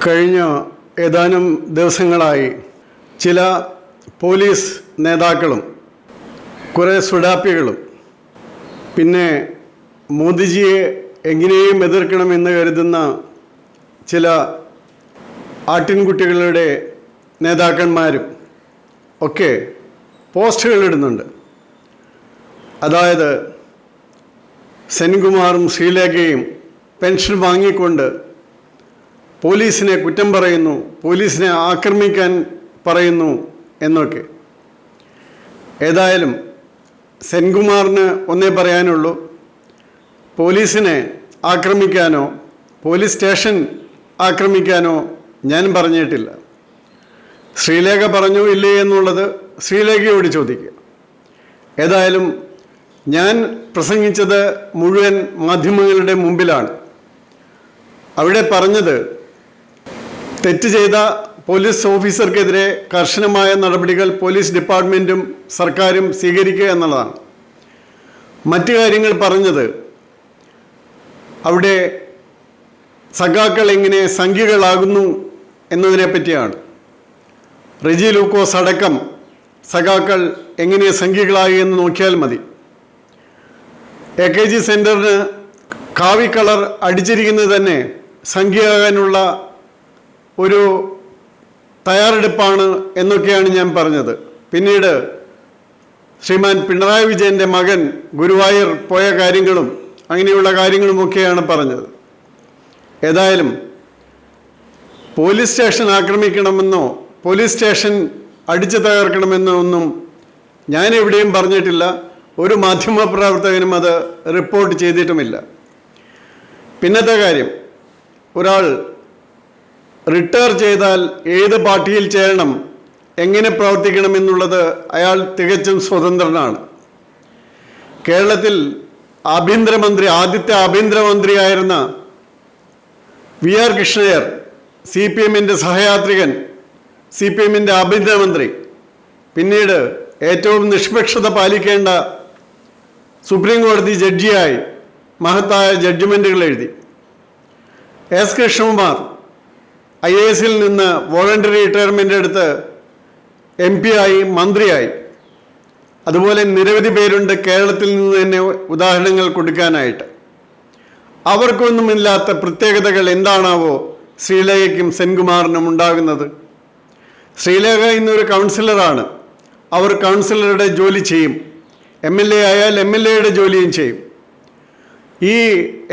കഴിഞ്ഞ ഏതാനും ദിവസങ്ങളായി ചില പോലീസ് നേതാക്കളും കുറേ സുഡാപ്പികളും പിന്നെ മോദിജിയെ എങ്ങനെയും എതിർക്കണമെന്ന് കരുതുന്ന ചില ആട്ടിൻകുട്ടികളുടെ നേതാക്കന്മാരും ഒക്കെ പോസ്റ്റുകൾ ഇടുന്നുണ്ട്. അതായത് സെൻകുമാറും ശ്രീലേഖയും പെൻഷൻ വാങ്ങിക്കൊണ്ട് പോലീസിനെ കുറ്റം പറയുന്നു, പോലീസിനെ ആക്രമിക്കാൻ പറയുന്നു എന്നൊക്കെ. ഏതായാലും സെൻകുമാറിന് ഒന്നേ പറയാനുള്ളൂ, പോലീസിനെ ആക്രമിക്കാനോ പോലീസ് സ്റ്റേഷൻ ആക്രമിക്കാനോ ഞാൻ പറഞ്ഞിട്ടില്ല. ശ്രീലേഖ പറഞ്ഞു ഇല്ലേ എന്നുള്ളത് ശ്രീലേഖയോട് ചോദിക്കുക. ഏതായാലും ഞാൻ പ്രസംഗിച്ചത് മുഴുവൻ മാധ്യമങ്ങളുടെ മുമ്പിലാണ്. അവിടെ പറഞ്ഞത് തെറ്റ് ചെയ്ത പോലീസ് ഓഫീസർക്കെതിരെ കർശനമായ നടപടികൾ പോലീസ് ഡിപ്പാർട്ട്മെൻറ്റും സർക്കാരും സ്വീകരിക്കുക എന്നുള്ളതാണ്. മറ്റു കാര്യങ്ങൾ പറഞ്ഞത് അവിടെ സഖാക്കൾ എങ്ങനെ സംഖ്യകളാകുന്നു എന്നതിനെ പറ്റിയാണ്. റെജി ലൂക്കോസ് അടക്കം സഖാക്കൾ എങ്ങനെ സംഖ്യകളായി എന്ന് നോക്കിയാൽ മതി. AKG സെൻറ്ററിന് കാവി കളർ അടിച്ചിരിക്കുന്നത് തന്നെ സംഖ്യയാകാനുള്ള ഒരു തയ്യാറെടുപ്പാണ് എന്നൊക്കെയാണ് ഞാൻ പറഞ്ഞത്. പിന്നീട് ശ്രീമാൻ പിണറായി വിജയൻ്റെ മകൻ ഗുരുവായൂർ പോയ കാര്യങ്ങളും അങ്ങനെയുള്ള കാര്യങ്ങളുമൊക്കെയാണ് പറഞ്ഞത്. ഏതായാലും പോലീസ് സ്റ്റേഷൻ ആക്രമിക്കണമെന്നോ പോലീസ് സ്റ്റേഷൻ അടിച്ചു തകർക്കണമെന്നോ ഒന്നും ഞാൻ എവിടെയും പറഞ്ഞിട്ടില്ല. ഒരു മാധ്യമപ്രവർത്തകനും അത് റിപ്പോർട്ട് ചെയ്തിട്ടുമില്ല. പിന്നത്തെ കാര്യം, ഒരാൾ റിട്ടയർ ചെയ്താൽ ഏത് പാർട്ടിയിൽ ചേരണം, എങ്ങനെ പ്രവർത്തിക്കണമെന്നുള്ളത് അയാൾ തികച്ചും സ്വതന്ത്രനാണ്. കേരളത്തിൽ ആദ്യത്തെ ആഭ്യന്തരമന്ത്രിയായിരുന്ന VR കൃഷ്ണയ്യർ, CPMൻ്റെ സഹയാത്രികൻ, CPMൻ്റെ ആഭ്യന്തരമന്ത്രി, പിന്നീട് ഏറ്റവും നിഷ്പക്ഷത പാലിക്കേണ്ട സുപ്രീം കോടതി ജഡ്ജിയായി മഹത്തായ ജഡ്ജ്മെൻറ്റുകൾ എഴുതി. S കൃഷ്ണകുമാർ IASൽ നിന്ന് വോളണ്ടറി റിട്ടയർമെൻ്റ് എടുത്ത് MP ആയി, മന്ത്രിയായി. അതുപോലെ നിരവധി പേരുണ്ട് കേരളത്തിൽ നിന്ന് തന്നെ ഉദാഹരണങ്ങൾ കൊടുക്കാനായിട്ട്. അവർക്കൊന്നുമില്ലാത്ത പ്രത്യേകതകൾ എന്താണാവോ ശ്രീലേഖയ്ക്കും സെൻകുമാറിനും ഉണ്ടാകുന്നത്? ശ്രീലേഖ ഇന്നൊരു കൗൺസിലറാണ്. അവർ കൗൺസിലറുടെ ജോലി ചെയ്യും. MLA ആയാൽ MLAയുടെ ജോലിയും ചെയ്യും. ഈ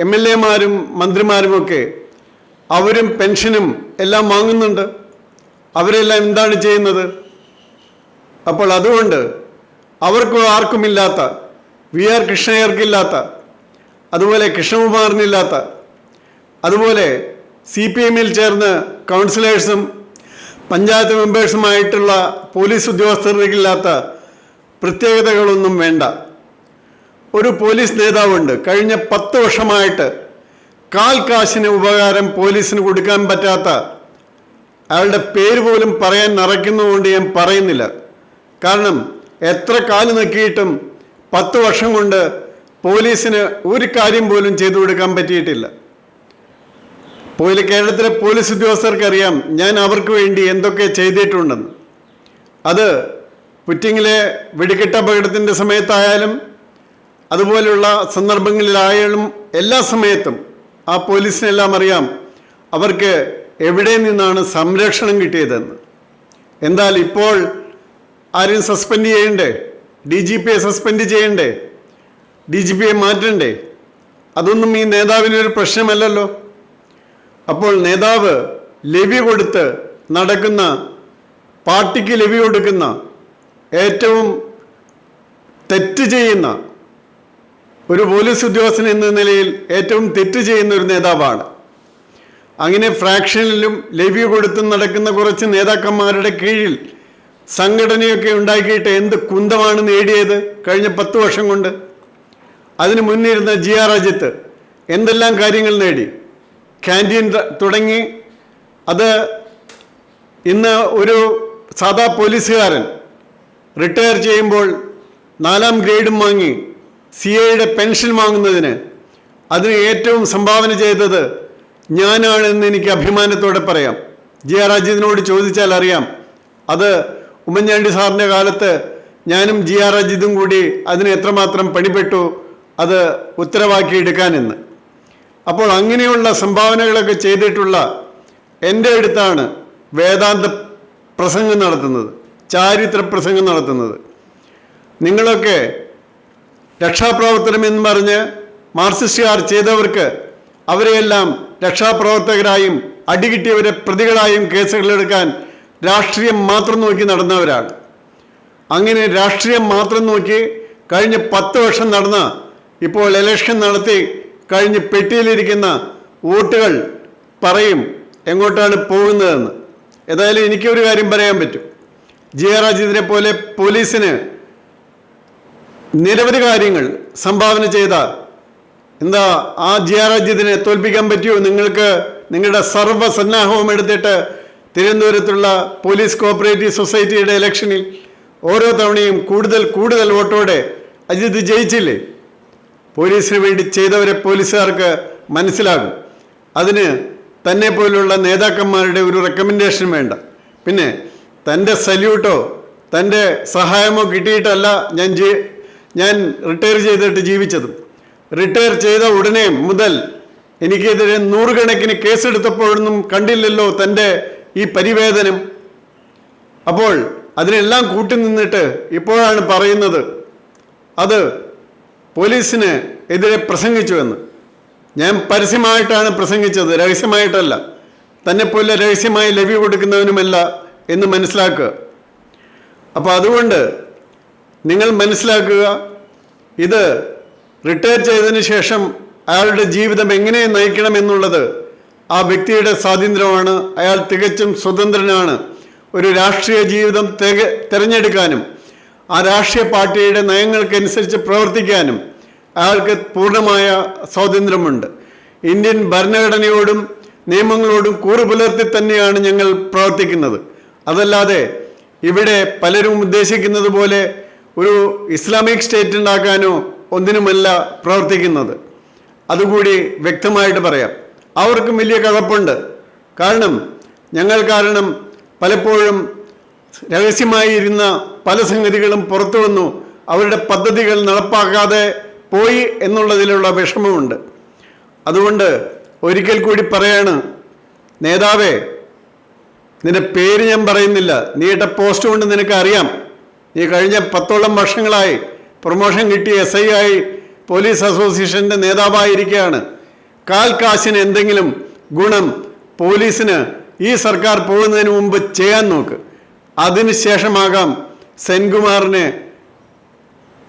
MLAമാരും മന്ത്രിമാരുമൊക്കെ അവരും പെൻഷനും എല്ലാം വാങ്ങുന്നുണ്ട്. അവരെല്ലാം എന്താണ് ചെയ്യുന്നത്? അപ്പോൾ അതുകൊണ്ട് അവർക്ക് ആർക്കുമില്ലാത്ത, VR കൃഷ്ണയ്യർക്കില്ലാത്ത, അതുപോലെ കൃഷ്ണകുമാറിനില്ലാത്ത, അതുപോലെ CPMൽ ചേർന്ന് കൗൺസിലേഴ്സും പഞ്ചായത്ത് മെമ്പേഴ്സുമായിട്ടുള്ള പോലീസ് ഉദ്യോഗസ്ഥർക്കില്ലാത്ത പ്രത്യേകതകളൊന്നും വേണ്ട. ഒരു പോലീസ് നേതാവുണ്ട്, കഴിഞ്ഞ 10 വർഷമായിട്ട് കാൽ കാശിന് ഉപകാരം പോലീസിന് കൊടുക്കാൻ പറ്റാത്ത, അയാളുടെ പേര് പോലും പറയാൻ നറയ്ക്കുന്നതുകൊണ്ട് ഞാൻ പറയുന്നില്ല. കാരണം എത്ര കാല് നക്കിയിട്ടും 10 വർഷം കൊണ്ട് പോലീസിന് ഒരു കാര്യം പോലും ചെയ്തു കൊടുക്കാൻ പറ്റിയിട്ടില്ല. കേരളത്തിലെ പോലീസ് ഉദ്യോഗസ്ഥർക്കറിയാം ഞാൻ അവർക്ക് വേണ്ടി എന്തൊക്കെ ചെയ്തിട്ടുണ്ടെന്ന്. അത് പുറ്റിങ്ങിലെ വെടിക്കെട്ട് അപകടത്തിൻ്റെ സമയത്തായാലും അതുപോലെയുള്ള സന്ദർഭങ്ങളിലായാലും എല്ലാ സമയത്തും ആ പോലീസിനെല്ലാം അറിയാം അവർക്ക് എവിടെ നിന്നാണ് സംരക്ഷണം കിട്ടിയതെന്ന്. എന്നാൽ ഇപ്പോൾ ആരെയും സസ്പെൻഡ് ചെയ്യണ്ടേ? DGPയെ സസ്പെൻഡ് ചെയ്യണ്ടേ? DGPയെ മാറ്റണ്ടേ? അതൊന്നും ഈ നേതാവിനൊരു പ്രശ്നമല്ലല്ലോ. അപ്പോൾ നേതാവ് ലെവി കൊടുത്ത് നടക്കുന്ന, പാർട്ടിക്ക് ലെവി കൊടുക്കുന്ന, ഏറ്റവും തെറ്റ് ചെയ്യുന്ന ഒരു പോലീസ് ഉദ്യോഗസ്ഥൻ എന്ന നിലയിൽ ഏറ്റവും തെറ്റ് ചെയ്യുന്ന ഒരു നേതാവാണ്. അങ്ങനെ ഫ്രാക്ഷനിലും ലെവി കൊടുത്തും നടക്കുന്ന കുറച്ച് നേതാക്കന്മാരുടെ കീഴിൽ സംഘടനയൊക്കെ ഉണ്ടാക്കിയിട്ട് എന്ത് കുന്തമാണ് നേടിയത് കഴിഞ്ഞ 10 വർഷം കൊണ്ട്? അതിന് മുന്നിരുന്ന GR അജിത്ത് എന്തെല്ലാം കാര്യങ്ങൾ നേടി? ക്യാൻറ്റീൻ തുടങ്ങി. അത് ഇന്ന് ഒരു സാധാ പോലീസുകാരൻ റിട്ടയർ ചെയ്യുമ്പോൾ 4ാം ഗ്രേഡും വാങ്ങി CAയുടെ പെൻഷൻ വാങ്ങുന്നതിന് അതിന് ഏറ്റവും സംഭാവന ചെയ്തത് ഞാനാണെന്ന് എനിക്ക് അഭിമാനത്തോടെ പറയാം. ജി ആർ അജിതിനോട് ചോദിച്ചാൽ അറിയാം. അത് ഉമ്മൻചാണ്ടി സാറിൻ്റെ കാലത്ത് ഞാനും ജി ആർ അജിതും കൂടി അതിന് എത്രമാത്രം പണിപ്പെട്ടു അത് ഉത്തരവാക്കിയെടുക്കാനെന്ന്. അപ്പോൾ അങ്ങനെയുള്ള സംഭാവനകളൊക്കെ ചെയ്തിട്ടുള്ള എൻ്റെ അടുത്താണ് വേദാന്ത പ്രസംഗം നടത്തുന്നത്, ചാരിത്ര പ്രസംഗം നടത്തുന്നത്. നിങ്ങളൊക്കെ രക്ഷാപ്രവർത്തനം എന്ന് പറഞ്ഞ് മാർക്സിസ്റ്റുകാർ ചെയ്തവർക്ക് അവരെയെല്ലാം രക്ഷാപ്രവർത്തകരായും അടികിട്ടിയവരെ പ്രതികളായും കേസുകളെടുക്കാൻ രാഷ്ട്രീയം മാത്രം നോക്കി നടന്നവരാണ്. അങ്ങനെ രാഷ്ട്രീയം മാത്രം നോക്കി കഴിഞ്ഞ് 10 വർഷം നടന്ന ഇപ്പോൾ ഇലക്ഷൻ നടത്തി കഴിഞ്ഞ് പെട്ടിയിലിരിക്കുന്ന വോട്ടുകൾ പറയും എങ്ങോട്ടാണ് പോകുന്നതെന്ന്. ഏതായാലും എനിക്കൊരു കാര്യം പറയാൻ പറ്റും. ജി ആർ അജിതിനെ പോലെ പോലീസിന് നിരവധി കാര്യങ്ങൾ സംഭാവന ചെയ്ത എന്താ ആ ജി ആർ അജിതിനെ തോൽപ്പിക്കാൻ പറ്റുമോ? നിങ്ങൾക്ക് നിങ്ങളുടെ സർവ്വസന്നാഹവും എടുത്തിട്ട് തിരുവനന്തപുരത്തുള്ള പോലീസ് കോഓപ്പറേറ്റീവ് സൊസൈറ്റിയുടെ ഇലക്ഷനിൽ ഓരോ തവണയും കൂടുതൽ വോട്ടോടെ അജിത് ജയിച്ചില്ലേ? പോലീസിന് വേണ്ടി ചെയ്തവരെ പോലീസുകാർക്ക് മനസ്സിലാകും. അതിന് തന്നെ പോലുള്ള നേതാക്കന്മാരുടെ ഒരു റെക്കമെൻഡേഷൻ വേണ്ട. പിന്നെ തൻ്റെ സല്യൂട്ടോ തൻ്റെ സഹായമോ കിട്ടിയിട്ടല്ല ഞാൻ റിട്ടയർ ചെയ്തിട്ട് ജീവിച്ചതും. റിട്ടയർ ചെയ്ത ഉടനെ മുതൽ എനിക്കെതിരെ 100 കണക്കിന് കേസെടുത്തപ്പോഴൊന്നും കണ്ടില്ലല്ലോ തൻ്റെ ഈ പരിവേദനം. അപ്പോൾ അതിനെല്ലാം കൂട്ടുനിന്നിട്ട് ഇപ്പോഴാണ് പറയുന്നത് അത് പോലീസിന് എതിരെ പ്രസംഗിച്ചുവെന്ന്. ഞാൻ പരസ്യമായിട്ടാണ് പ്രസംഗിച്ചത്, രഹസ്യമായിട്ടല്ല. തന്നെപ്പോലെ രഹസ്യമായി ലവി കൊടുക്കുന്നവനുമല്ല എന്ന് മനസ്സിലാക്കുക. അപ്പോൾ അതുകൊണ്ട് നിങ്ങൾ മനസ്സിലാക്കുക, ഇത് റിട്ടയർ ചെയ്തതിന് ശേഷം അയാളുടെ ജീവിതം എങ്ങനെ നയിക്കണമെന്നുള്ളത് ആ വ്യക്തിയുടെ സ്വാതന്ത്ര്യമാണ്. അയാൾ തികച്ചും സ്വതന്ത്രനാണ്. ഒരു രാഷ്ട്രീയ ജീവിതം തിരഞ്ഞെടുക്കാനും ആ രാഷ്ട്രീയ പാർട്ടിയുടെ നയങ്ങൾക്കനുസരിച്ച് പ്രവർത്തിക്കാനും അയാൾക്ക് പൂർണ്ണമായ സ്വാതന്ത്ര്യമുണ്ട്. ഇന്ത്യൻ ഭരണഘടനയോടും നിയമങ്ങളോടും കൂറ് പുലർത്തി തന്നെയാണ് ഞങ്ങൾ പ്രവർത്തിക്കുന്നത്. അതല്ലാതെ ഇവിടെ പലരും ഉദ്ദേശിക്കുന്നത് പോലെ ഒരു ഇസ്ലാമിക് സ്റ്റേറ്റ് ഉണ്ടാക്കാനോ ഒന്നിനുമല്ല പ്രവർത്തിക്കുന്നത്. അതുകൂടി വ്യക്തമായിട്ട് പറയാം. അവർക്കും വലിയ കഴപ്പുണ്ട്. കാരണം പലപ്പോഴും രഹസ്യമായി ഇരുന്ന പല സംഗതികളും പുറത്തു വന്നു. അവരുടെ പദ്ധതികൾ നടപ്പാക്കാതെ പോയി എന്നുള്ളതിലുള്ള വിഷമമുണ്ട്. അതുകൊണ്ട് ഒരിക്കൽ കൂടി പറയാണ്, നേതാവേ, നിന്റെ പേര് ഞാൻ പറയുന്നില്ല, നീ ഇട്ട പോസ്റ്റ് കൊണ്ട് നിനക്ക് അറിയാം. നീ കഴിഞ്ഞ 10ഓളം വർഷങ്ങളായി പ്രൊമോഷൻ കിട്ടി SI ആയി പോലീസ് അസോസിയേഷൻ്റെ നേതാവായിരിക്കുകയാണ്. കാശിന് എന്തെങ്കിലും ഗുണം പോലീസിന് ഈ സർക്കാർ പോകുന്നതിന് മുമ്പ് ചെയ്യാൻ നോക്ക്. അതിനുശേഷമാകാം സെൻകുമാറിനെ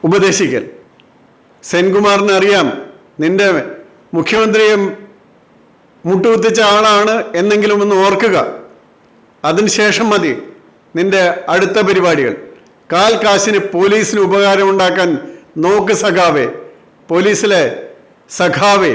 ഉപദേശിക്കൽ. സെൻകുമാറിന് അറിയാം നിന്റെ മുഖ്യമന്ത്രിയെ മുട്ടുകുത്തിച്ച ആളാണ് എന്നെങ്കിലും ഒന്ന് ഓർക്കുക. അതിനുശേഷം മതി നിന്റെ അടുത്ത പരിപാടികൾ. കാശിന് പോലീസിന് ഉപകാരം ഉണ്ടാക്കാൻ നോക്ക് സഖാവേ, പോലീസിലെ സഖാവേ.